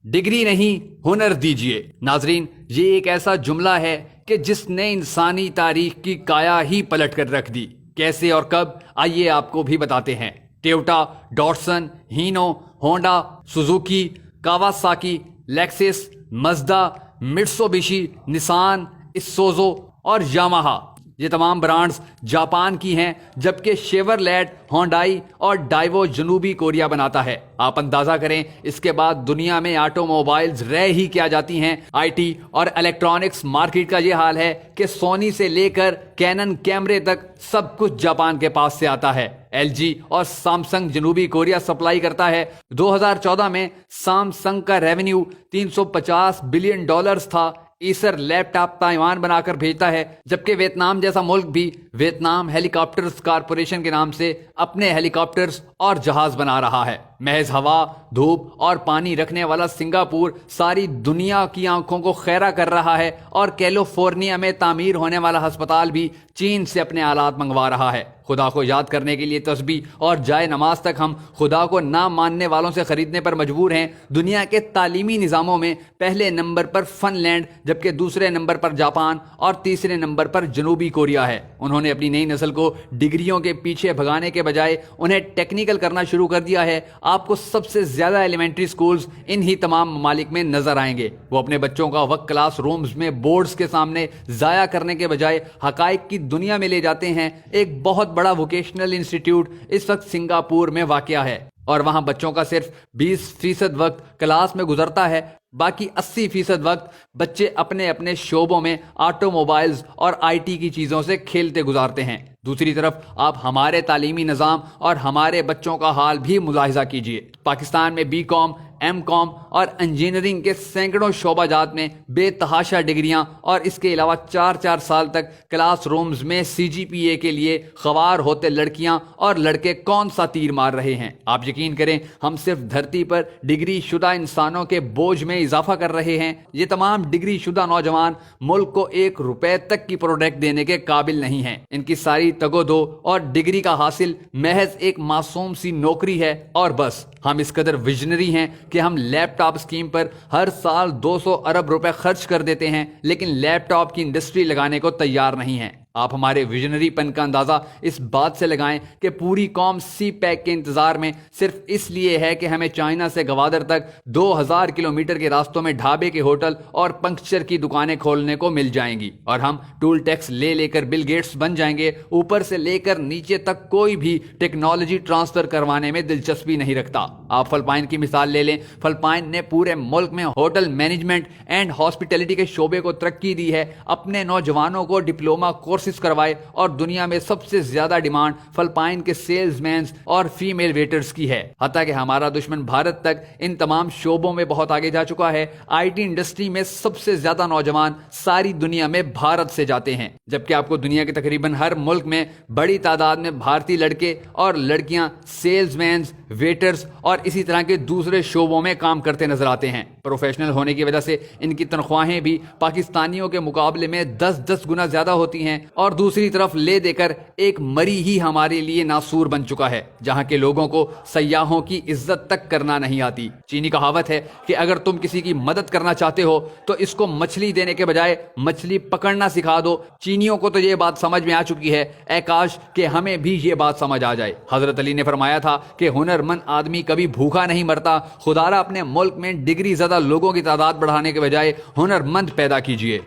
Degree نہیں ہنر دیجیے۔ ناظرین، یہ ایک ایسا جملہ ہے کہ جس نے انسانی تاریخ کی کایا ہی پلٹ کر رکھ دی۔ کیسے اور کب، آئیے آپ کو بھی بتاتے ہیں۔ Toyota, Datsun, Hino, Honda, Suzuki, Kawasaki, Lexus, Mazda, Mitsubishi, Nissan, Isuzu اور یاماہا، یہ تمام برانڈز جاپان کی ہیں، جبکہ شیورلیٹ، ہونڈائی اور ڈائیوو جنوبی کوریا بناتا ہے۔ آپ اندازہ کریں اس کے بعد دنیا میں آٹو موبائلز رہ ہی کیا جاتی ہیں۔ آئی ٹی اور الیکٹرانکس مارکیٹ کا یہ حال ہے کہ سونی سے لے کر کینن کیمرے تک سب کچھ جاپان کے پاس سے آتا ہے۔ ایل جی اور سامسنگ جنوبی کوریا سپلائی کرتا ہے۔ 2014 میں سامسنگ کا ریونیو $350 بلین تھا۔ ایسر لیپ ٹاپ تائیوان بنا کر بھیجتا ہے، جبکہ ویتنام جیسا ملک بھی ویتنام ہیلی کاپٹرز کارپوریشن کے نام سے اپنے ہیلی کاپٹرز اور جہاز بنا رہا ہے۔ محض ہوا، دھوپ اور پانی رکھنے والا سنگاپور ساری دنیا کی آنکھوں کو خیرہ کر رہا ہے، اور کیلیفورنیا میں تعمیر ہونے والا ہسپتال بھی چین سے اپنے آلات منگوا رہا ہے۔ خدا کو یاد کرنے کے لیے تسبیح اور جائے نماز تک ہم خدا کو نہ ماننے والوں سے خریدنے پر مجبور ہیں۔ دنیا کے تعلیمی نظاموں میں پہلے نمبر پر فن لینڈ، جبکہ دوسرے نمبر پر جاپان اور تیسرے نمبر پر جنوبی کوریا ہے۔ انہوں نے اپنی نئی نسل کو ڈگریوں کے پیچھے بھگانے کے بجائے انہیں ٹیکنیکل کرنا شروع کر دیا ہے۔ آپ کو سب سے زیادہ ایلیمنٹری سکولز انہی تمام ممالک میں نظر آئیں گے۔ وہ اپنے بچوں کا وقت کلاس رومز میں بورڈز کے سامنے ضائع کرنے کے بجائے حقائق کی دنیا میں لے جاتے ہیں۔ ایک بہت بڑا ووکیشنل انسٹیٹیوٹ اس وقت سنگاپور میں واقع ہے، اور وہاں بچوں کا صرف 20% وقت کلاس میں گزرتا ہے۔ باقی 80% وقت بچے اپنے اپنے شعبوں میں آٹو موبائلز اور آئی ٹی کی چیزوں سے کھیلتے گزارتے ہیں۔ دوسری طرف آپ ہمارے تعلیمی نظام اور ہمارے بچوں کا حال بھی ملاحظہ کیجیے۔ پاکستان میں بی کام، ایم کام اور انجینئرنگ کے سینکڑوں شعبہ جات میں بے تحاشا ڈگریاں، اور اس کے علاوہ 4 سال تک کلاس رومز میں CGPA کے لیے خوار ہوتے لڑکیاں اور لڑکے کون سا تیر مار رہے ہیں۔ آپ یقین کریں، ہم صرف دھرتی پر ڈگری شدہ انسانوں کے بوجھ میں اضافہ کر رہے ہیں۔ یہ تمام ڈگری شدہ نوجوان ملک کو $1 تک کی پروڈکٹ دینے کے قابل نہیں ہیں۔ ان کی ساری تگو دو اور ڈگری کا حاصل محض ایک معصوم سی نوکری ہے، اور بس۔ ہم اس قدر ویژنری ہیں کہ ہم لیپ ٹاپ اسکیم پر ہر سال 200 ارب روپے خرچ کر دیتے ہیں، لیکن لیپ ٹاپ کی انڈسٹری لگانے کو تیار نہیں ہیں۔ آپ ہمارے ویژنری پن کا اندازہ اس بات سے لگائیں کہ پوری قوم سی پیک کے انتظار میں صرف اس لیے ہے کہ ہمیں چائنا سے گوادر تک 2000 کلومیٹر کے راستوں میں ڈھابے کے ہوٹل اور پنکچر کی دکانیں کھولنے کو مل جائیں گی، اور ہم ٹول ٹیکس لے کر بل گیٹس بن جائیں گے۔ اوپر سے لے کر نیچے تک کوئی بھی ٹیکنالوجی ٹرانسفر کروانے میں دلچسپی نہیں رکھتا۔ آپ فلپائن کی مثال لے لیں۔ فلپائن نے پورے ملک میں ہوٹل مینجمنٹ اینڈ ہاسپٹیلٹی کے شعبے کو ترقی دی ہے، اپنے نوجوانوں کو ڈپلومہ کورسز کروائے، اور دنیا میں سب سے زیادہ ڈیمانڈ فلپائن کے سیلز مینز اور فیمیل ویٹرز کی ہے۔ حتیٰ کہ ہمارا دشمن بھارت تک ان تمام شعبوں میں بہت آگے جا چکا ہے۔ آئی ٹی انڈسٹری میں سب سے زیادہ نوجوان ساری دنیا میں بھارت سے جاتے ہیں، جبکہ آپ کو دنیا کے تقریباً ہر ملک میں بڑی تعداد میں بھارتی لڑکے اور لڑکیاں سیلز مینز، ویٹرز اور اسی طرح کے دوسرے شعبوں میں کام کرتے نظر آتے ہیں۔ پروفیشنل ہونے کی وجہ سے ان کی تنخواہیں بھی پاکستانیوں کے مقابلے میں 10 گنا زیادہ ہوتی ہیں، اور دوسری طرف لے دے کر ایک مری ہی ہمارے لیے ناسور بن چکا ہے، جہاں کے لوگوں کو سیاحوں کی عزت تک کرنا نہیں آتی۔ چینی کہاوت ہے کہ اگر تم کسی کی مدد کرنا چاہتے ہو تو اس کو مچھلی دینے کے بجائے مچھلی پکڑنا سکھا دو۔ چینیوں کو تو یہ بات سمجھ میں آ چکی ہے، اے کاش کہ ہمیں بھی یہ بات سمجھ آ جائے۔ حضرت علی نے فرمایا تھا کہ ہنرمند آدمی کبھی بھوکا نہیں مرتا۔ خدا را اپنے ملک میں ڈگری زدہ لوگوں کی تعداد بڑھانے کے بجائے ہنرمند پیدا کیجیے۔